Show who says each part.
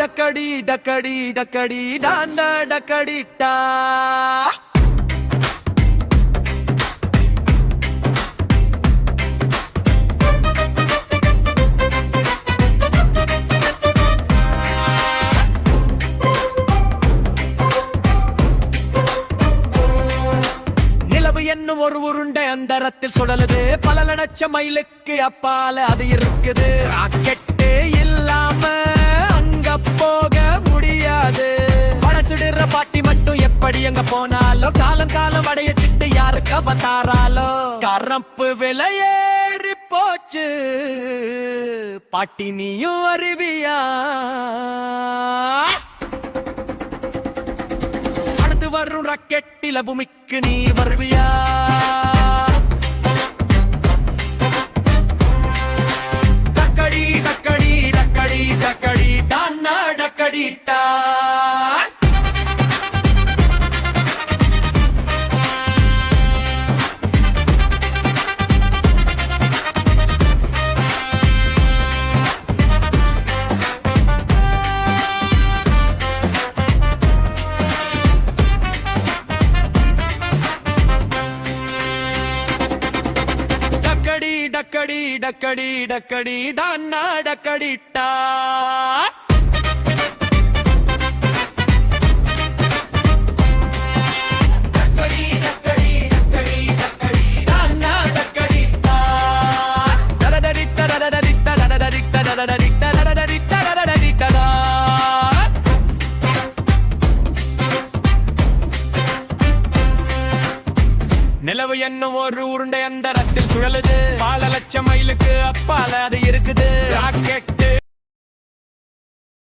Speaker 1: டக்கடி டக்கடி டக்கடி டாண்டா டக்கடிட்டா. என்னும் ஒரு உருண்டை அந்தரத்தில் சுழலுது. பல லட்சம் மைலுக்கு அப்பால அது இருக்குது. ராக்கெட்டே இல்லாம அங்க போக முடியாது. பழசுடுற பாட்டி மட்டும் எப்படி அங்க போனாலோ காலம் காலம் அடைய சிட்டு யாருக்கு அவதாராலோ. கரப்பு விலையேறி போச்சு பாட்டி நீயும் அறிவியா. வரும் ராக்கெட்டில பூமிக்கு நீ வருவியா. டக்கடி டக்கடி டக்கடி டக்கடி டான்னா டக்கடிட்டா. டக்கடி டக்கடி டக்கடி டான்னா டக்கடிட்டா. டக்கடி டக்கடி டக்கடி டக்கடி டான்னா டக்கடிட்டா. டடடடிட்ட டடடடிட்ட டடடடிட்ட டடடடிட்ட டடடடிட்ட டடடடிட்டடா. நிலவு என்னும் ஒரு உருண்டை அந்தரத்தில் சுழலுது. பல லட்சம் மைலுக்கு அப்பால அது